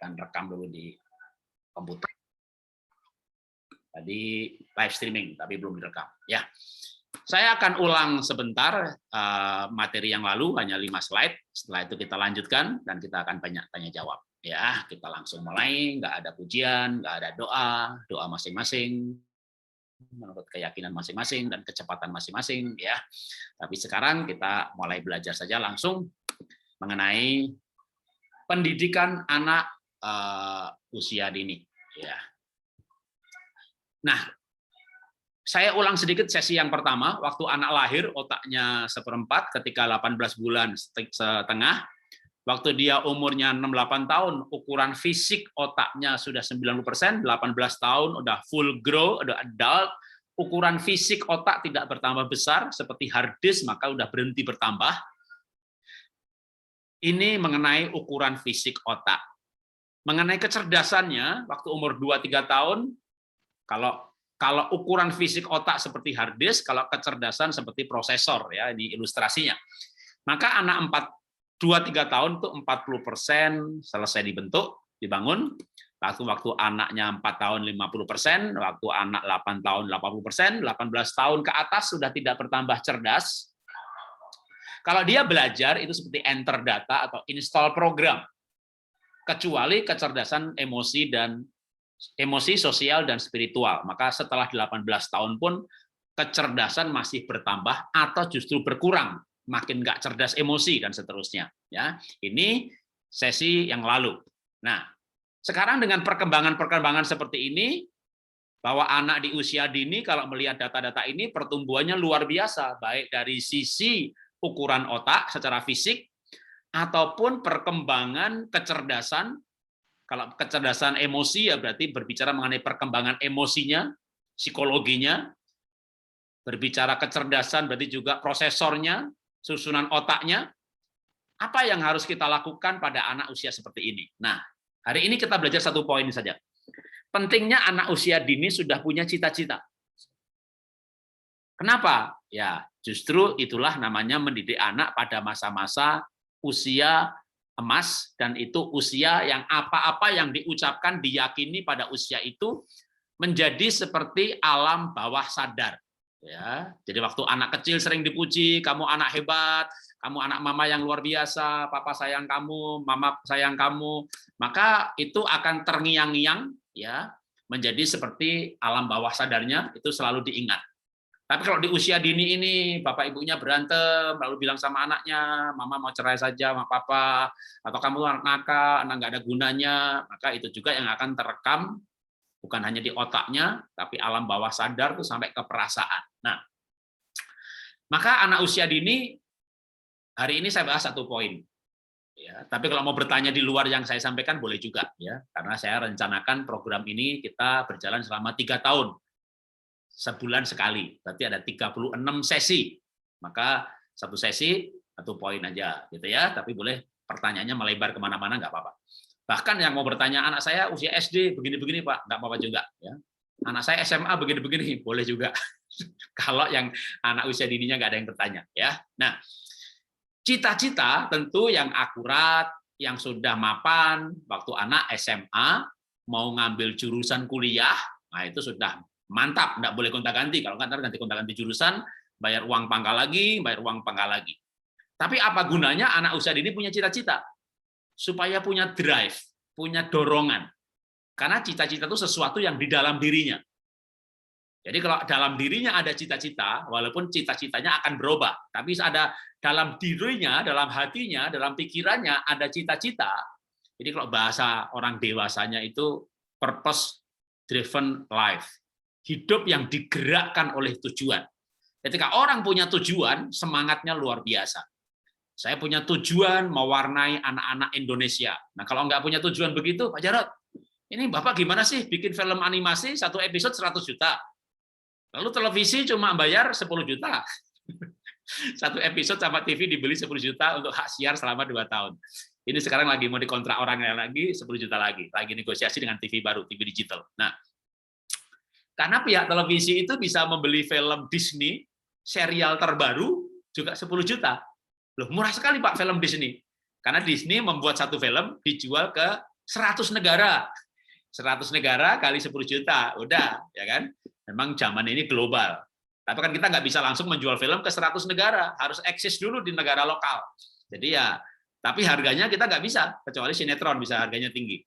akan rekam dulu di komputer. Tadi live streaming, tapi belum direkam. Ya, saya akan ulang sebentar materi yang lalu, hanya 5 slide. Setelah itu kita lanjutkan dan kita akan banyak tanya jawab. Ya, kita langsung mulai. Nggak ada pujian, nggak ada doa masing-masing menurut keyakinan masing-masing dan kecepatan masing-masing. Ya, tapi sekarang kita mulai belajar saja langsung mengenai pendidikan anak usia dini. Ya. Nah, saya ulang sedikit sesi yang pertama, waktu anak lahir otaknya 1/4, ketika 18 bulan setengah, waktu dia umurnya 6-8 tahun, ukuran fisik otaknya sudah 90%, 18 tahun udah full grow, udah adult, ukuran fisik otak tidak bertambah besar seperti hard disk, maka udah berhenti bertambah. Ini mengenai ukuran fisik otak. Mengenai kecerdasannya, waktu umur 2-3 tahun, kalau ukuran fisik otak seperti hard disk, kalau kecerdasan seperti prosesor, ya ini ilustrasinya. Maka anak 2-3 tahun itu 40% selesai dibentuk, dibangun. Waktu anaknya 4 tahun 50%, waktu anak 8 tahun 80%, 18 tahun ke atas sudah tidak bertambah cerdas. Kalau dia belajar itu seperti enter data atau install program. Kecuali kecerdasan emosi, sosial, dan spiritual. Maka setelah 18 tahun pun kecerdasan masih bertambah atau justru berkurang, makin nggak cerdas emosi dan seterusnya. Ya, ini sesi yang lalu. Nah, sekarang dengan perkembangan seperti ini, bahwa anak di usia dini kalau melihat data-data ini pertumbuhannya luar biasa, baik dari sisi ukuran otak secara fisik ataupun perkembangan kecerdasan. Kalau kecerdasan emosi ya berarti berbicara mengenai perkembangan emosinya, psikologinya. Berbicara kecerdasan berarti juga prosesornya, susunan otaknya. Apa yang harus kita lakukan pada anak usia seperti ini? Nah, hari ini kita belajar satu poin saja. Pentingnya anak usia dini sudah punya cita-cita. Kenapa? Ya, justru itulah namanya mendidik anak pada masa-masa usia emas, dan itu usia yang apa-apa yang diucapkan diyakini pada usia itu menjadi seperti alam bawah sadar. Ya, jadi waktu anak kecil sering dipuji, kamu anak hebat, kamu anak mama yang luar biasa, papa sayang kamu, mama sayang kamu, maka itu akan terngiang-ngiang, ya, menjadi seperti alam bawah sadarnya, itu selalu diingat. Tapi kalau di usia dini ini, bapak ibunya berantem, lalu bilang sama anaknya, mama mau cerai saja sama papa, atau kamu anak nakal, anak nggak ada gunanya, maka itu juga yang akan terekam, bukan hanya di otaknya, tapi alam bawah sadar tuh sampai ke perasaan. Nah, maka anak usia dini, hari ini saya bahas satu poin. Ya, tapi kalau mau bertanya di luar yang saya sampaikan boleh juga, ya, karena saya rencanakan program ini kita berjalan selama 3 tahun. Sebulan sekali, berarti ada 36 sesi. Maka satu sesi, satu poin aja, gitu ya. Tapi boleh pertanyaannya melebar kemana-mana, nggak apa-apa. Bahkan yang mau bertanya, anak saya usia SD begini-begini Pak, nggak apa-apa juga. Ya. Anak saya SMA begini-begini, boleh juga. Kalau yang anak usia dininya nggak ada yang bertanya. Ya. Nah, cita-cita tentu yang akurat, yang sudah mapan, waktu anak SMA, mau ngambil jurusan kuliah, nah itu sudah mantap, nggak boleh gonta-ganti. Kalau nggak ganti gonta-ganti jurusan, bayar uang pangkal lagi, bayar uang pangkal lagi. Tapi apa gunanya anak usia dini punya cita-cita? Supaya punya drive, punya dorongan. Karena cita-cita itu sesuatu yang di dalam dirinya. Jadi kalau dalam dirinya ada cita-cita, walaupun cita-citanya akan berubah, tapi ada dalam dirinya, dalam hatinya, dalam pikirannya ada cita-cita. Jadi kalau bahasa orang dewasanya itu purpose driven life. Hidup yang digerakkan oleh tujuan. Ketika orang punya tujuan, semangatnya luar biasa. Saya punya tujuan mewarnai anak-anak Indonesia. Nah, kalau nggak punya tujuan begitu, Pak Jarod, ini Bapak gimana sih bikin film animasi satu episode 100 juta? Lalu televisi cuma bayar 10 juta. Satu episode sama TV dibeli 10 juta untuk hak siar selama 2 tahun. Ini sekarang lagi mau dikontrak orang yang lagi 10 juta lagi negosiasi dengan TV baru, TV digital. Nah, karena pihak televisi itu bisa membeli film Disney, serial terbaru, juga 10 juta. Loh, murah sekali Pak film Disney. Karena Disney membuat satu film, dijual ke 100 negara. 100 negara kali 10 juta, udah, ya kan? Memang zaman ini global. Tapi kan kita nggak bisa langsung menjual film ke 100 negara, harus eksis dulu di negara lokal. Jadi ya, tapi harganya kita nggak bisa, kecuali sinetron bisa harganya tinggi.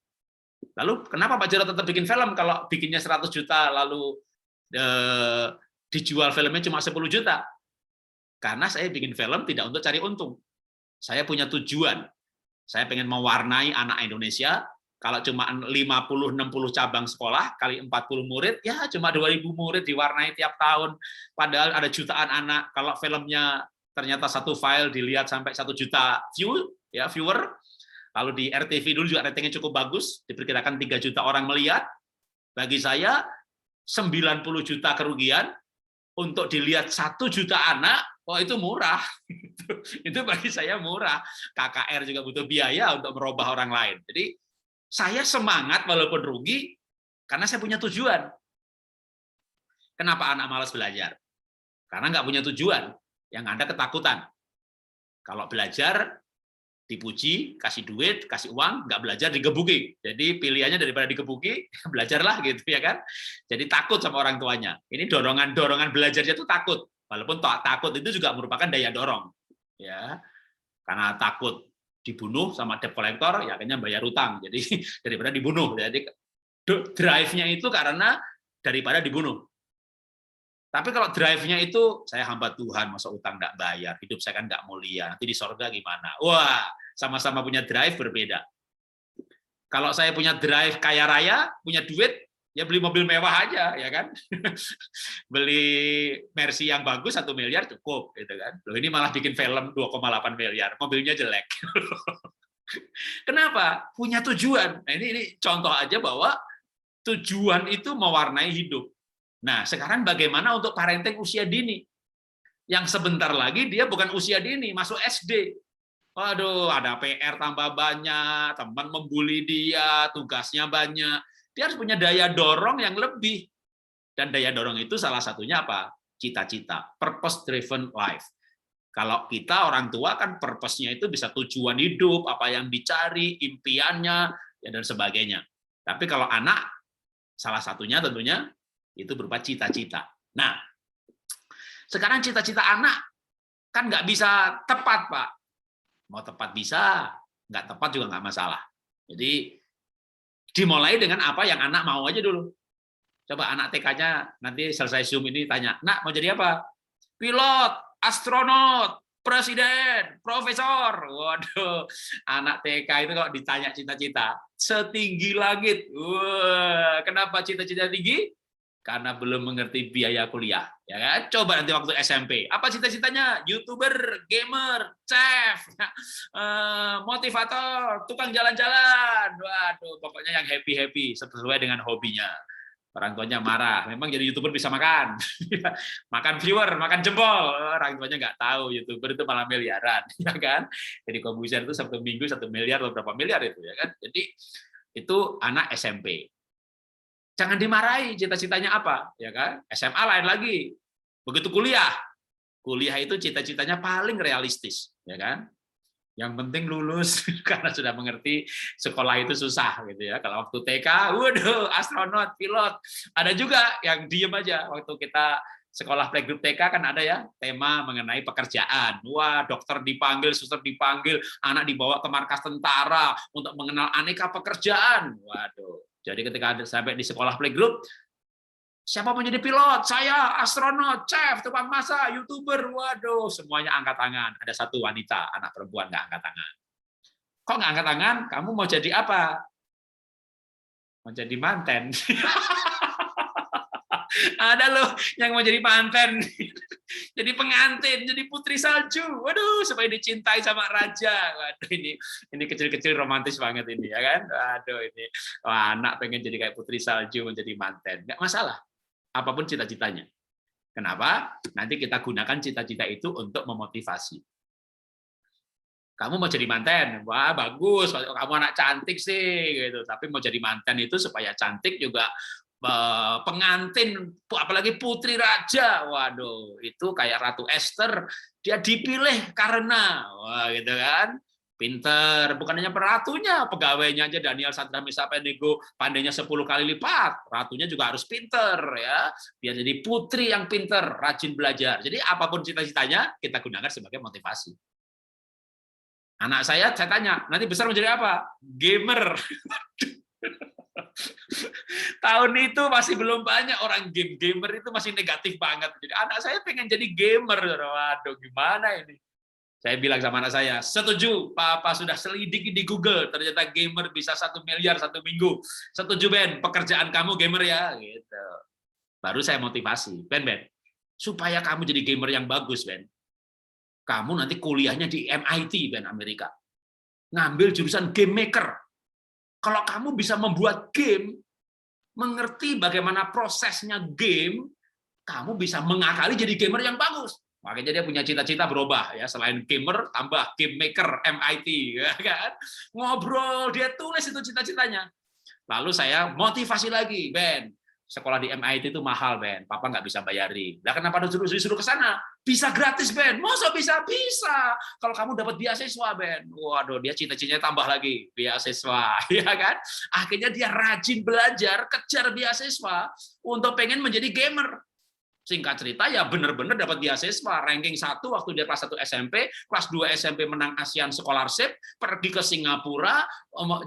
Lalu kenapa Pak Jarod tetap bikin film kalau bikinnya 100 juta lalu dijual filmnya cuma 10 juta? Karena saya bikin film tidak untuk cari untung. Saya punya tujuan. Saya pengen mewarnai anak Indonesia. Kalau cuma 50-60 cabang sekolah kali 40 murid, ya cuma 2.000 murid diwarnai tiap tahun. Padahal ada jutaan anak. Kalau filmnya ternyata satu file dilihat sampai 1 juta viewer, lalu di RTV dulu juga ratingnya cukup bagus, diperkirakan 3 juta orang melihat. Bagi saya 90 juta kerugian untuk dilihat 1 juta anak, oh itu murah. Itu bagi saya murah. KKR juga butuh biaya untuk merubah orang lain. Jadi saya semangat walaupun rugi, karena saya punya tujuan. Kenapa anak malas belajar? Karena nggak punya tujuan, yang ada ketakutan. Kalau belajar, dipuji, kasih duit, kasih uang, nggak belajar digebuki. Jadi pilihannya daripada digebuki, belajarlah gitu ya kan. Jadi takut sama orang tuanya. Ini dorongan belajarnya itu takut. Walaupun takut itu juga merupakan daya dorong. Ya, karena takut dibunuh sama debt collector, ya akhirnya bayar utang. Jadi daripada dibunuh. Jadi drive-nya itu karena daripada dibunuh. Tapi kalau drive-nya itu, saya hamba Tuhan, masa utang nggak bayar, hidup saya kan nggak mulia, nanti di sorga gimana? Wah, sama-sama punya drive berbeda. Kalau saya punya drive kaya raya, punya duit, ya beli mobil mewah aja, ya kan? Beli Mercy yang bagus 1 miliar cukup, gitu kan? Loh ini malah bikin film 2,8 miliar, mobilnya jelek. Kenapa? Punya tujuan. Nah, ini contoh aja bahwa tujuan itu mewarnai hidup. Nah, sekarang bagaimana untuk parenting usia dini? Yang sebentar lagi dia bukan usia dini, masuk SD. Waduh, ada PR tambah banyak, teman membuli dia, tugasnya banyak. Dia harus punya daya dorong yang lebih. Dan daya dorong itu salah satunya apa? Cita-cita, purpose driven life. Kalau kita orang tua kan purpose-nya itu bisa tujuan hidup, apa yang dicari, impiannya, ya dan sebagainya. Tapi kalau anak, salah satunya tentunya itu berupa cita-cita. Nah, sekarang cita-cita anak kan nggak bisa tepat, Pak. Mau tepat bisa, nggak tepat juga nggak masalah. Jadi dimulai dengan apa yang anak mau aja dulu. Coba anak TK-nya nanti selesai Zoom ini tanya, "Nak, mau jadi apa?" "Pilot, astronot, presiden, profesor." Waduh, anak TK itu kalau ditanya cita-cita, setinggi langit. Wah, kenapa cita-cita tinggi? Karena belum mengerti biaya kuliah, ya kan? Coba nanti waktu SMP, apa cita-citanya? YouTuber, gamer, chef, motivator, tukang jalan-jalan. Waduh, pokoknya yang happy-happy sesuai dengan hobinya. Orang tuanya marah, memang jadi YouTuber bisa makan. Makan viewer, makan jempol. Orang tuanya nggak tahu YouTuber itu malah miliaran, ya kan? Jadi Corbuzier itu 1 minggu 1 miliar atau berapa miliar itu, ya kan? Jadi itu anak SMP. Jangan dimarahi cita-citanya apa, ya kan? SMA lain lagi. Begitu kuliah itu cita-citanya paling realistis, ya kan? Yang penting lulus karena sudah mengerti sekolah itu susah gitu ya. Kalau waktu TK, waduh, astronot, pilot. Ada juga yang diem aja waktu kita sekolah playgroup TK kan ada ya tema mengenai pekerjaan. Wah, dokter dipanggil, suster dipanggil, anak dibawa ke markas tentara untuk mengenal aneka pekerjaan. Waduh. Jadi ketika sampai di sekolah playgroup, siapa mau jadi pilot? Saya, astronot, chef, tukang masak, YouTuber. Waduh, semuanya angkat tangan. Ada satu wanita, anak perempuan nggak angkat tangan. Kok nggak angkat tangan? Kamu mau jadi apa? Mau jadi manten. Ada loh yang mau jadi manten, jadi pengantin, jadi putri salju. Waduh, supaya dicintai sama raja. Waduh, ini kecil-kecil romantis banget ini, ya kan? Waduh, ini wah, anak pengen jadi kayak putri salju, menjadi manten. Nggak masalah, apapun cita-citanya. Kenapa? Nanti kita gunakan cita-cita itu untuk memotivasi. Kamu mau jadi manten, wah bagus, kamu anak cantik sih, gitu. Tapi mau jadi manten itu supaya cantik juga pengantin, apalagi putri raja, waduh, itu kayak Ratu Esther, dia dipilih karena, wah gitu kan, Pinter, bukan hanya peratunya, pegawainya aja Daniel Sadramisa Pennego pandainya 10 kali lipat. Ratunya juga harus pinter ya, biar jadi putri yang pinter, rajin belajar. Jadi apapun cita-citanya kita gunakan sebagai motivasi. Anak saya tanya, nanti besar menjadi apa? Gamer. Tahun itu masih belum banyak orang gamer itu masih negatif banget. Jadi anak saya pengen jadi gamer. Waduh, gimana ini? Saya bilang sama anak saya, setuju, Papa sudah selidiki di Google, ternyata gamer bisa 1 miliar 1 minggu. Setuju, Ben, pekerjaan kamu gamer ya. Gitu. Baru saya motivasi, Ben, supaya kamu jadi gamer yang bagus, Ben, kamu nanti kuliahnya di MIT, Ben, Amerika. Ngambil jurusan game maker. Kalau kamu bisa membuat game, mengerti bagaimana prosesnya game, kamu bisa mengakali jadi gamer yang bagus. Makanya dia punya cita-cita berubah ya, selain gamer tambah game maker MIT ya kan. Ngobrol, dia tulis itu cita-citanya. Lalu saya motivasi lagi, Ben. Sekolah di MIT itu mahal, Ben. Papa nggak bisa bayarin. Lah kenapa disuruh ke sana? Bisa gratis, Ben. Masa bisa? Bisa. Kalau kamu dapat beasiswa, Ben. Waduh, dia cita-citanya tambah lagi beasiswa, ya kan? Akhirnya dia rajin belajar, kejar beasiswa untuk pengen menjadi gamer. Singkat cerita ya benar-benar dapat beasiswa, ranking 1 waktu dia kelas 1 SMP, kelas 2 SMP menang ASEAN Scholarship, pergi ke Singapura,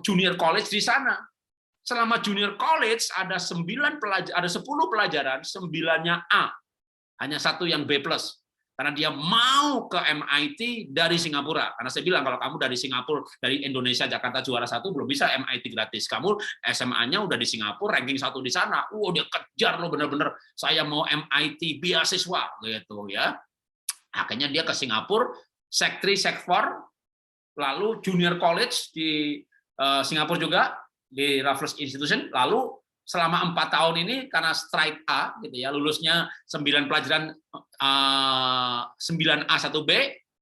junior college di sana. Selama junior college ada 10 pelajaran, 9-nya A. Hanya 1 yang B+. Karena dia mau ke MIT dari Singapura. Karena saya bilang kalau kamu dari Singapura, dari Indonesia Jakarta juara 1 belum bisa MIT gratis. Kamu SMA-nya udah di Singapura, ranking 1 di sana. Dia kejar lo bener-bener. Saya mau MIT beasiswa gitu ya. Akhirnya dia ke Singapura, Sec 3, Sec 4, lalu junior college di Singapura juga di Raffles Institution, lalu selama 4 tahun ini karena straight A gitu ya, lulusnya 9 pelajaran 9A 1B,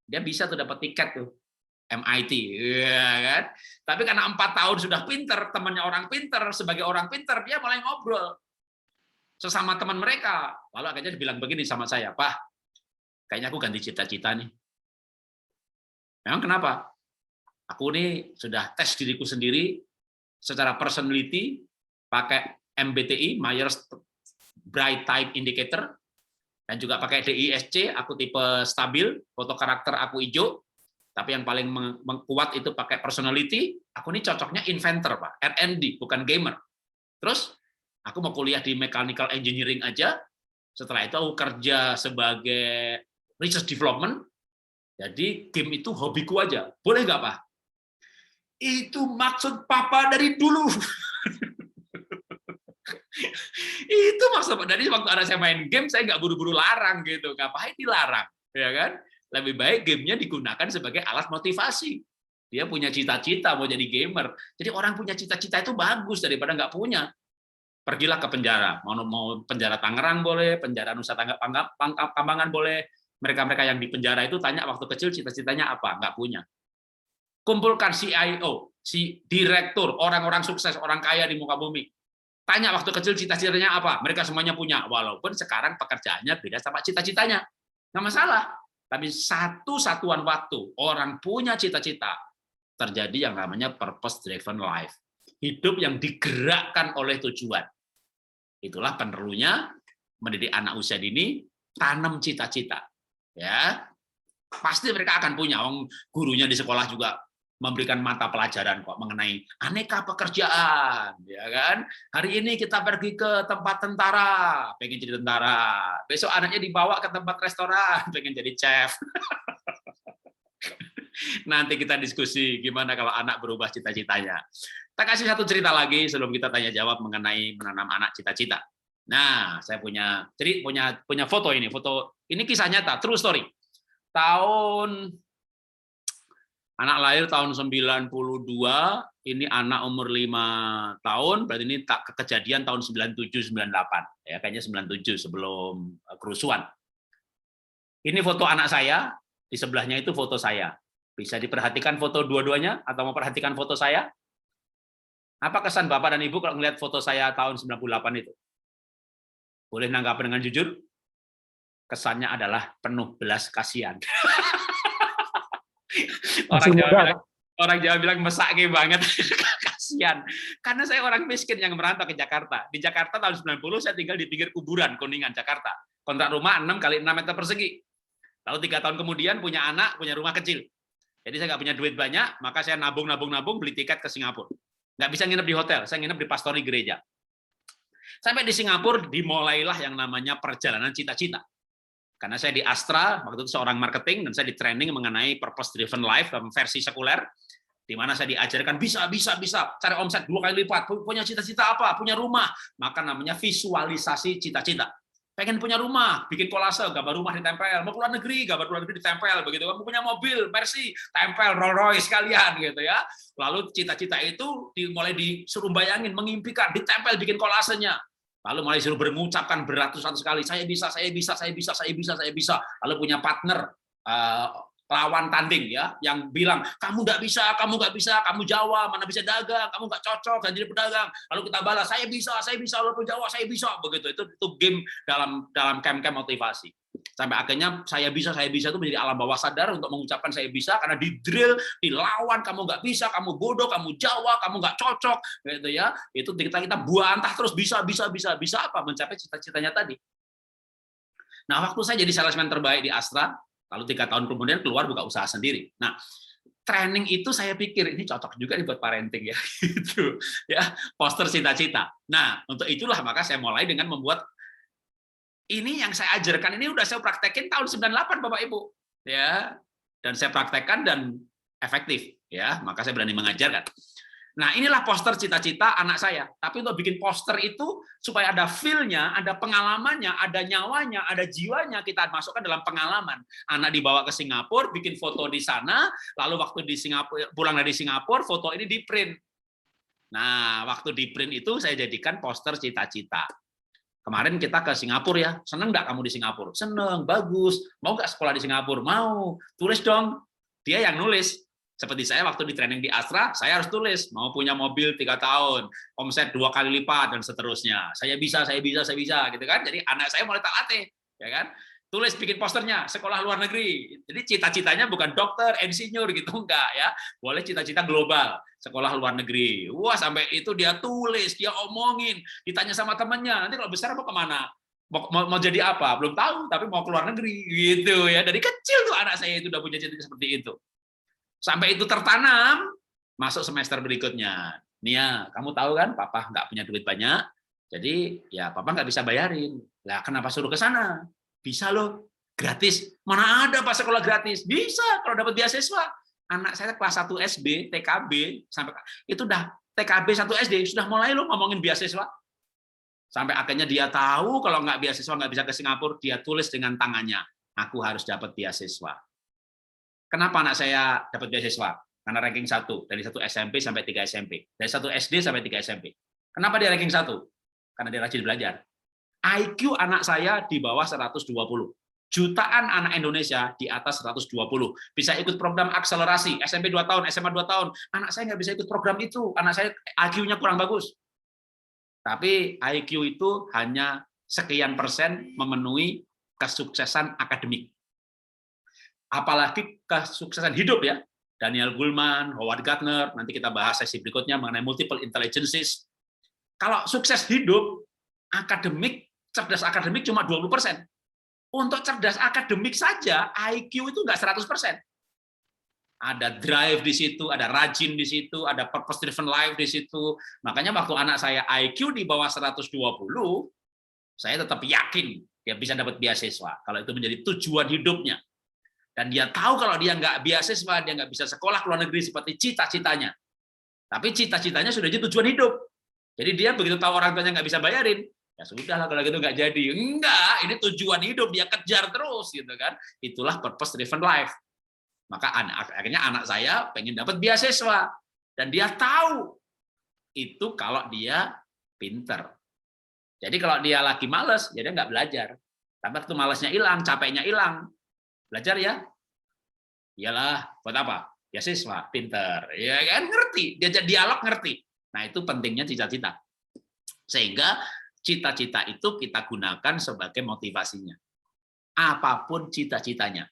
dia bisa tuh dapat tiket tuh MIT ya kan. Tapi karena 4 tahun sudah pinter, temannya orang pinter, sebagai orang pinter dia mulai ngobrol sesama teman mereka. Lalu akhirnya dia bilang begini sama saya, "Pak, kayaknya aku ganti cita-cita nih." Memang kenapa? Aku nih sudah tes diriku sendiri secara personality pakai MBTI, Myers-Briggs Type Indicator, dan juga pakai DISC, aku tipe stabil, foto karakter aku hijau, tapi yang paling kuat itu pakai personality, aku ini cocoknya inventor, Pak, R&D, bukan gamer. Terus, aku mau kuliah di mechanical engineering aja, setelah itu aku kerja sebagai research development, jadi game itu hobiku aja. Boleh nggak, Pak? Itu maksud Papa dari dulu. Itu maksud dari waktu anak saya main game, saya nggak buru-buru larang gitu. Ngapain dilarang, ya kan? Lebih baik gamenya digunakan sebagai alat motivasi. Dia punya cita-cita mau jadi gamer. Jadi orang punya cita-cita itu bagus daripada nggak punya. Pergilah ke penjara. Mau penjara Tangerang boleh, penjara Nusa Kambangan boleh. Mereka-mereka yang di penjara itu tanya waktu kecil cita-citanya apa? Nggak punya. Kumpulkan CIO, si direktur, orang-orang sukses, orang kaya di muka bumi. Tanya waktu kecil cita-citanya apa, mereka semuanya punya, walaupun sekarang pekerjaannya beda sama cita-citanya. Nggak masalah, tapi satu satuan waktu, orang punya cita-cita, terjadi yang namanya purpose-driven life. Hidup yang digerakkan oleh tujuan. Itulah perlunya mendidik anak usia dini, tanam cita-cita. Ya, pasti mereka akan punya, gurunya di sekolah juga memberikan mata pelajaran kok mengenai aneka pekerjaan, ya kan? Hari ini kita pergi ke tempat tentara, pengen jadi tentara. Besok anaknya dibawa ke tempat restoran, pengen jadi chef. Nanti kita diskusi gimana kalau anak berubah cita-citanya. Kita kasih satu cerita lagi sebelum kita tanya jawab mengenai menanam anak cita-cita. Nah, saya punya foto ini. Foto ini kisah nyata, true story. Anak lahir tahun 92, ini anak umur 5 tahun, berarti ini kejadian tahun 97-98. Ya, kayaknya 97 sebelum kerusuhan. Ini foto anak saya, di sebelahnya itu foto saya. Bisa diperhatikan foto dua-duanya atau mau perhatikan foto saya? Apa kesan Bapak dan Ibu kalau melihat foto saya tahun 98 itu? Boleh nanggap dengan jujur? Kesannya adalah penuh belas kasihan. Masih muda, Pak. Orang Jawa bilang mesake banget. Kasihan. Karena saya orang miskin yang merantau ke Jakarta. Di Jakarta tahun 90 saya tinggal di pinggir kuburan, Kuningan, Jakarta. Kontrak rumah 6 kali 6 meter persegi. Lalu 3 tahun kemudian punya anak, punya rumah kecil. Jadi saya nggak punya duit banyak, maka saya nabung beli tiket ke Singapura. Nggak bisa nginep di hotel, saya nginep di pastori gereja. Sampai di Singapura dimulailah yang namanya perjalanan cita-cita. Karena saya di Astra, waktu itu seorang marketing, dan saya di training mengenai purpose driven life dalam versi sekuler, di mana saya diajarkan bisa cari omset 2 kali lipat, punya cita-cita apa, punya rumah, maka namanya visualisasi cita-cita. Pengen punya rumah, bikin kolase, gambar rumah ditempel, mau keluar negeri, gambar keluar negeri ditempel, begitu. Mau punya mobil, Mercy, tempel Rolls Royce sekalian, gitu ya. Lalu cita-cita itu mulai disuruh bayangin, mengimpikan, ditempel, bikin kolasenya. Lalu mulai disuruh mengucapkan beratus-ratus kali, saya bisa. Lalu punya partner, lawan tanding ya, yang bilang kamu nggak bisa, kamu Jawa, mana bisa dagang, kamu nggak cocok dan jadi pedagang. Lalu kita balas, saya bisa, walaupun Jawa saya bisa, begitu. Itu game dalam camp motivasi. Sampai akhirnya saya bisa itu menjadi alam bawah sadar untuk mengucapkan saya bisa, karena di drill, dilawan, kamu nggak bisa, kamu bodoh, kamu Jawa, kamu nggak cocok, gitu ya. Itu kita buantah terus bisa apa mencapai cita-citanya tadi. Nah, waktu saya jadi salesman terbaik di Astra, lalu 3 tahun kemudian keluar buka usaha sendiri. Nah, training itu saya pikir ini cocok juga nih buat parenting ya, gitu ya, poster cita-cita. Nah, untuk itulah maka saya mulai dengan membuat ini yang saya ajarkan ini udah saya praktekin tahun 98 Bapak Ibu, ya, dan saya praktekkan dan efektif, ya, maka saya berani mengajarkan. Nah, inilah poster cita-cita anak saya. Tapi untuk bikin poster itu supaya ada feel-nya, ada pengalamannya, ada nyawanya, ada jiwanya, kita masukkan dalam pengalaman. Anak dibawa ke Singapura, bikin foto di sana, lalu waktu di Singapura, pulang dari Singapura, foto ini di print. Nah, waktu di print itu saya jadikan poster cita-cita. Kemarin kita ke Singapura ya, seneng nggak kamu di Singapura? Seneng, bagus. Mau nggak sekolah di Singapura? Mau. Tulis dong. Dia yang nulis. Seperti saya waktu di training di Astra, saya harus tulis, mau punya mobil 3 tahun, omset 2 kali lipat, dan seterusnya. Saya bisa, gitu kan. Jadi anak saya mulai tak latih, ya kan. Tulis, bikin posternya, sekolah luar negeri. Jadi cita-citanya bukan dokter, insinyur, gitu, enggak ya. Boleh cita-cita global, sekolah luar negeri. Wah, sampai itu dia tulis, dia omongin, ditanya sama temannya, nanti kalau besar mau kemana? Mau jadi apa? Belum tahu, tapi mau keluar negeri, gitu ya. Dari kecil tuh anak saya itu udah punya cita-cita seperti itu. Sampai itu tertanam, masuk semester berikutnya. Nia, kamu tahu kan, papa nggak punya duit banyak, jadi ya papa nggak bisa bayarin. Lah kenapa suruh ke sana? Bisa loh, gratis. Mana ada pas sekolah gratis? Bisa kalau dapat beasiswa. Anak saya kelas 1 SD, TKB, sampai itu udah TKB 1 SD, sudah mulai loh ngomongin beasiswa. Sampai akhirnya dia tahu kalau nggak beasiswa nggak bisa ke Singapura, dia tulis dengan tangannya, aku harus dapat beasiswa. Kenapa anak saya dapat beasiswa? Karena ranking 1, dari 1 SMP sampai 3 SMP. Dari 1 SD sampai 3 SMP. Kenapa dia ranking 1? Karena dia rajin belajar. IQ anak saya di bawah 120. Jutaan anak Indonesia di atas 120. Bisa ikut program akselerasi, SMP 2 tahun, SMA 2 tahun. Anak saya nggak bisa ikut program itu, anak saya IQ-nya kurang bagus. Tapi IQ itu hanya sekian persen memenuhi kesuksesan akademik. Apalagi kesuksesan hidup ya. Daniel Goleman, Howard Gardner, nanti kita bahas sesi berikutnya mengenai multiple intelligences. Kalau sukses hidup, akademik, cerdas akademik cuma 20%. Untuk cerdas akademik saja, IQ itu nggak 100%. Ada drive di situ, ada rajin di situ, ada purpose driven life di situ. Makanya waktu anak saya IQ di bawah 120, saya tetap yakin dia bisa dapat beasiswa. Kalau itu menjadi tujuan hidupnya. Dan dia tahu kalau dia nggak beasiswa, dia nggak bisa sekolah ke luar negeri seperti cita-citanya. Tapi cita-citanya sudah jadi tujuan hidup. Jadi dia begitu tahu orang tuanya nggak bisa bayarin, ya sudahlah kalau gitu nggak jadi. Enggak, ini tujuan hidup, dia kejar terus gitu kan. Itulah purpose driven life. Maka akhirnya anak saya pengen dapat beasiswa. Dan dia tahu itu kalau dia pinter. Jadi kalau dia lagi males, ya dia nggak belajar. Tapi waktu malesnya hilang, capeknya hilang, belajar ya? Iyalah, buat apa? Beasiswa, pinter. Ya kan, ngerti. Diajak dialog ngerti. Nah, itu pentingnya cita-cita. Sehingga cita-cita itu kita gunakan sebagai motivasinya. Apapun cita-citanya.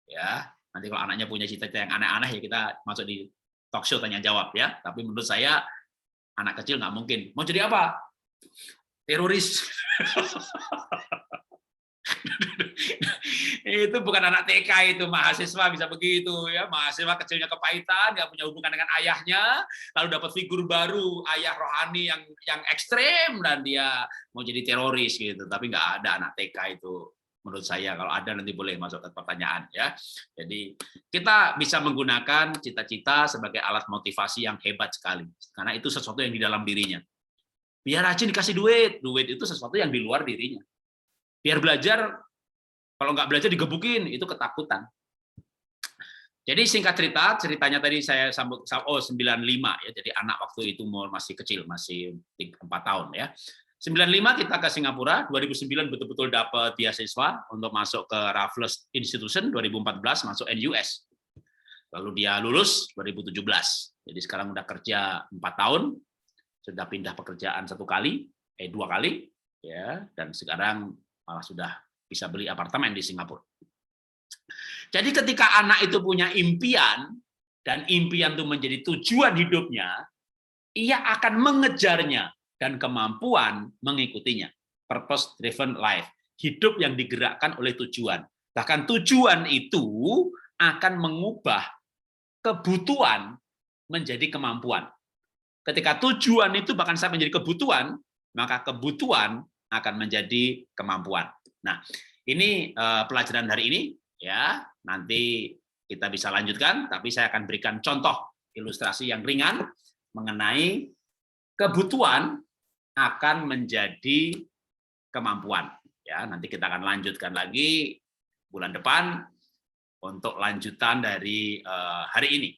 Ya, nanti kalau anaknya punya cita-cita yang aneh-aneh ya kita masuk di talk show tanya jawab ya. Tapi menurut saya anak kecil nggak mungkin. Mau jadi apa? Teroris. Itu bukan anak TK, itu mahasiswa bisa begitu ya. Mahasiswa kecilnya kepahitan, nggak punya hubungan dengan ayahnya, lalu dapat figur baru ayah rohani yang ekstrem dan dia mau jadi teroris gitu. Tapi nggak ada anak TK itu. Menurut saya, kalau ada nanti boleh masuk ke pertanyaan ya. Jadi kita bisa menggunakan cita-cita sebagai alat motivasi yang hebat sekali, karena itu sesuatu yang di dalam dirinya. Biar rajin dikasih duit, duit itu sesuatu yang di luar dirinya. Biar belajar, kalau nggak belajar digebukin, itu ketakutan. Jadi singkat cerita, ceritanya tadi saya sambut, 95 ya, jadi anak waktu itu masih kecil, masih 4 tahun ya. 95 kita ke Singapura, 2009 betul-betul dapat beasiswa untuk masuk ke Raffles Institution, 2014 masuk NUS. Lalu dia lulus 2017. Jadi sekarang udah kerja 4 tahun, sudah pindah pekerjaan 2 kali ya, dan sekarang malah sudah bisa beli apartemen di Singapura. Jadi ketika anak itu punya impian dan impian itu menjadi tujuan hidupnya, ia akan mengejarnya dan kemampuan mengikutinya. Purpose driven life, hidup yang digerakkan oleh tujuan. Bahkan tujuan itu akan mengubah kebutuhan menjadi kemampuan. Ketika tujuan itu bahkan sampai menjadi kebutuhan, maka kebutuhan akan menjadi kemampuan. Nah, ini pelajaran hari ini ya. Nanti kita bisa lanjutkan, tapi saya akan berikan contoh ilustrasi yang ringan mengenai kebutuhan akan menjadi kemampuan. Ya, nanti kita akan lanjutkan lagi bulan depan untuk lanjutan dari hari ini.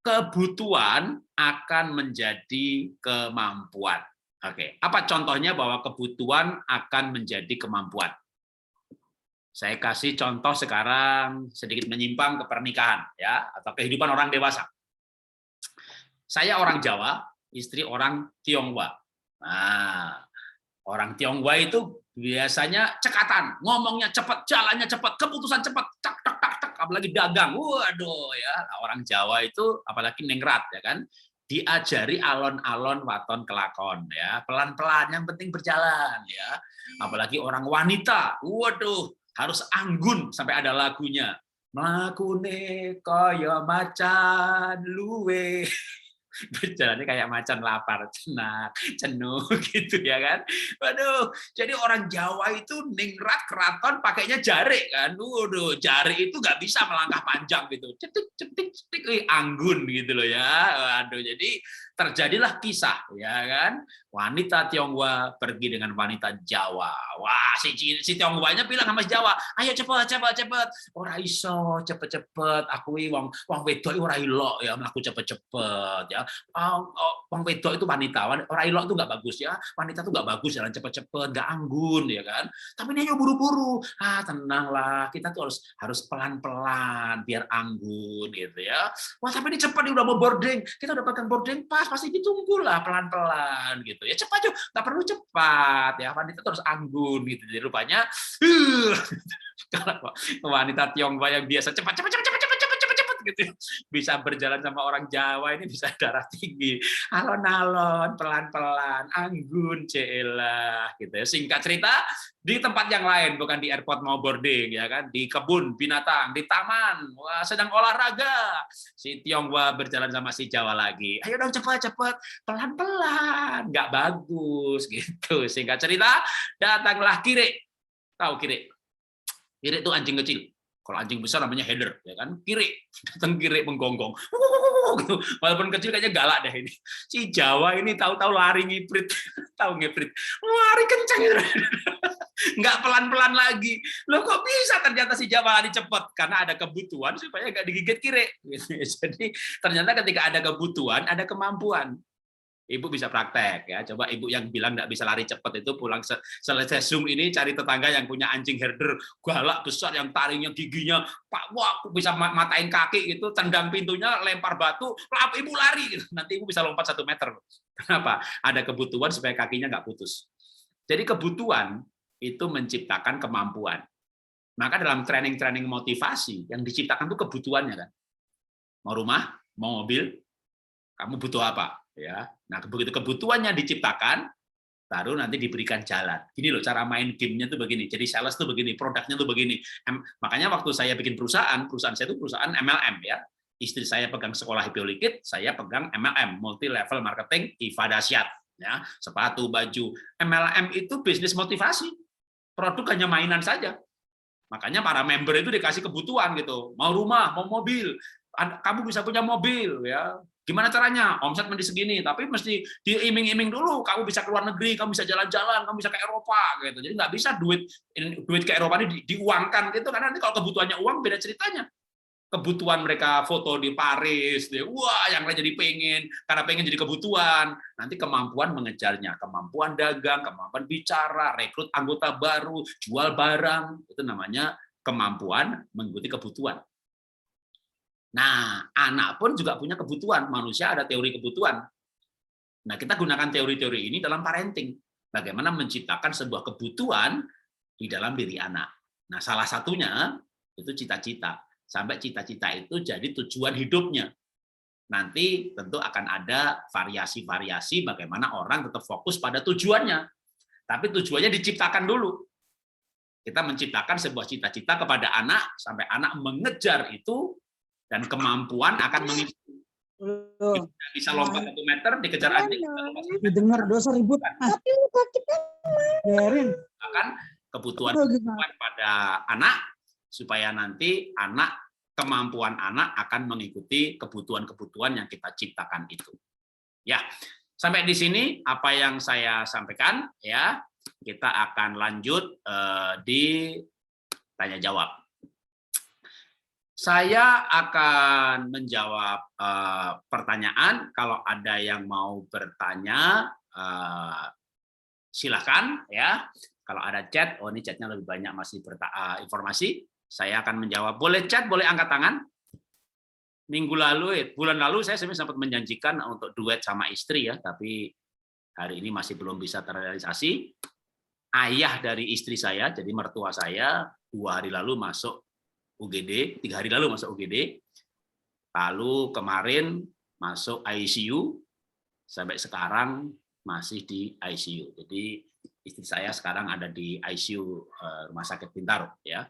Kebutuhan akan menjadi kemampuan. Oke, apa contohnya bahwa kebutuhan akan menjadi kemampuan? Saya kasih contoh sekarang sedikit menyimpang ke pernikahan ya, atau kehidupan orang dewasa. Saya orang Jawa, istri orang Tionghoa. Nah, orang Tionghoa itu biasanya cekatan, ngomongnya cepat, jalannya cepat, keputusan cepat, tak tak tak tak, apalagi dagang. Waduh ya, orang Jawa itu apalagi ningrat ya kan, diajari alon-alon waton kelakon ya, pelan-pelan yang penting berjalan ya. Apalagi orang wanita, waduh, harus anggun sampai ada lagunya. Mlakune kaya macan luwe. Berjalannya kayak macan lapar, cenak, cenuh gitu ya kan. Waduh, jadi orang Jawa itu ningrat keraton pakainya jari kan. Waduh, jari itu nggak bisa melangkah panjang gitu. Cetik cetik cetik anggun gitu loh ya. Waduh, jadi terjadilah kisah ya kan. Wanita Tionghoa pergi dengan wanita Jawa. Wah, si Tionghoanya bilang sama si Jawa, "Ayo cepet cepet cepet." Ora iso, cepet-cepet. Aku wong wedok ora ilok ya, mlaku cepet-cepet ya. Wong wedok itu wanita, ora ilok itu nggak bagus ya. Wanita itu nggak bagus jalan cepet-cepet, nggak anggun ya kan. Tapi ini buru-buru. Tenanglah, kita tuh harus pelan-pelan biar anggun gitu ya. Wah, tapi ini cepat nih udah mau boarding. Kita udah pegang boarding pas, pasti ditunggulah pelan-pelan gitu. Ya cepat yuk, nggak perlu cepat ya. Wanita terus anggun gitu. Jadi rupanya kalau wanita Tionghoa yang biasa cepat gitu bisa berjalan sama orang Jawa ini bisa darah tinggi, alon-alon, pelan-pelan, anggun, celah gitu ya. Singkat cerita, di tempat yang lain, bukan di airport mau boarding ya kan, di kebun binatang, di taman, wah sedang olahraga, si Tionghoa berjalan sama si Jawa lagi, ayo dong cepat-cepat, pelan-pelan, nggak bagus gitu. Singkat cerita, datanglah Kire, tahu Kire? Kire itu anjing kecil. Kalau anjing besar namanya header, ya kan? Kiri, datang kiri menggonggong. Walaupun kecil kayaknya galak deh ini. Si Jawa ini tahu-tahu lari ngiprit, tahu ngiprit, lari kencang itu. Nggak pelan-pelan lagi. Loh kok bisa ternyata si Jawa lari cepat? Karena ada kebutuhan supaya nggak digigit kiri. Jadi ternyata ketika ada kebutuhan, ada kemampuan. Ibu bisa praktek ya. Coba ibu yang bilang nggak bisa lari cepat itu pulang selesai Zoom ini cari tetangga yang punya anjing herder galak besar yang taringnya giginya Pak, wah bisa matain kaki gitu, tendang pintunya, lempar batu, ibu lari gitu. Nanti ibu bisa lompat 1 meter. Kenapa? Ada kebutuhan supaya kakinya nggak putus. Jadi kebutuhan itu menciptakan kemampuan. Maka dalam training motivasi yang diciptakan itu kebutuhannya kan. Mau rumah, Mau mobil? Kamu butuh apa? Ya. Nah, begitu kebutuhannya diciptakan, baru nanti diberikan jalan. Gini loh cara main gamenya tuh begini. Jadi sales tuh begini, produknya tuh begini. Makanya waktu saya bikin perusahaan saya itu perusahaan MLM ya. Istri saya pegang sekolah Hipiolikit, saya pegang MLM, multi level marketing IFA Dasyat. Ya, sepatu, baju. MLM itu bisnis motivasi. Produk hanya mainan saja. Makanya para member itu dikasih kebutuhan gitu. Mau rumah, mau mobil. Kamu bisa punya mobil ya. Gimana caranya? Omset mesti segini, tapi mesti diiming-iming dulu. Kamu bisa keluar negeri, kamu bisa jalan-jalan, kamu bisa ke Eropa gitu. Jadi nggak bisa duit ke Eropa ini diuangkan gitu, karena nanti kalau kebutuhannya uang beda ceritanya. Kebutuhan mereka foto di Paris, wah yang lain jadi pengen, karena pengen jadi kebutuhan. Nanti kemampuan mengejarnya, kemampuan dagang, kemampuan bicara, rekrut anggota baru, jual barang, itu namanya kemampuan mengikuti kebutuhan. Nah, anak pun juga punya kebutuhan. Manusia ada teori kebutuhan. Nah, kita gunakan teori-teori ini dalam parenting. Bagaimana menciptakan sebuah kebutuhan di dalam diri anak. Nah, salah satunya itu cita-cita. Sampai cita-cita itu jadi tujuan hidupnya. Nanti tentu akan ada variasi-variasi bagaimana orang tetap fokus pada tujuannya. Tapi tujuannya diciptakan dulu. Kita menciptakan sebuah cita-cita kepada anak, sampai anak mengejar itu, dan kemampuan akan mengikuti. Bisa lompat 1 meter, dikejar anjing, bisa lompat 1 meter. Didengar dosa ribut. Tapi lupa kita biarin. Akan kebutuhan pada anak, supaya nanti kemampuan anak akan mengikuti kebutuhan-kebutuhan yang kita ciptakan itu. Ya, sampai di sini apa yang saya sampaikan ya. Kita akan lanjut di tanya jawab. Saya akan menjawab pertanyaan. Kalau ada yang mau bertanya, silakan ya. Kalau ada chat, ini chatnya lebih banyak masih informasi. Saya akan menjawab. Boleh chat, boleh angkat tangan. Bulan lalu saya sempat menjanjikan untuk duet sama istri ya, tapi hari ini masih belum bisa terrealisasi. Ayah dari istri saya, jadi mertua saya, 2 hari lalu masuk UGD, 3 hari lalu masuk UGD, lalu kemarin masuk ICU, sampai sekarang masih di ICU. Jadi istri saya sekarang ada di ICU Rumah Sakit Bintaro ya.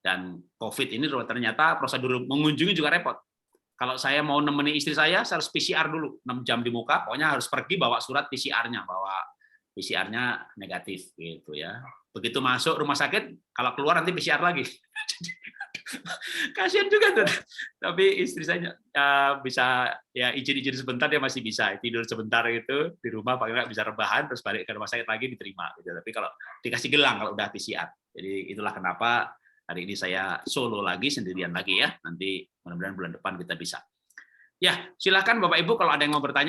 Dan COVID ini ternyata prosedur mengunjungi juga repot. Kalau saya mau nemeni istri saya harus PCR dulu 6 jam di muka, pokoknya harus pergi bawa surat PCR-nya, bawa PCR-nya negatif gitu ya. Begitu masuk rumah sakit, kalau keluar nanti PCR lagi. Kasihan juga tuh. Tapi istri saya bisa ya izin sebentar, dia masih bisa tidur sebentar gitu di rumah, paling nggak bisa rebahan terus balik ke rumah sakit lagi diterima gitu. Tapi kalau dikasih gelang kalau udah PCR. Jadi itulah kenapa hari ini saya solo lagi, sendirian lagi ya. Nanti mudah-mudahan bulan depan kita bisa. Ya, silakan Bapak Ibu kalau ada yang mau bertanya.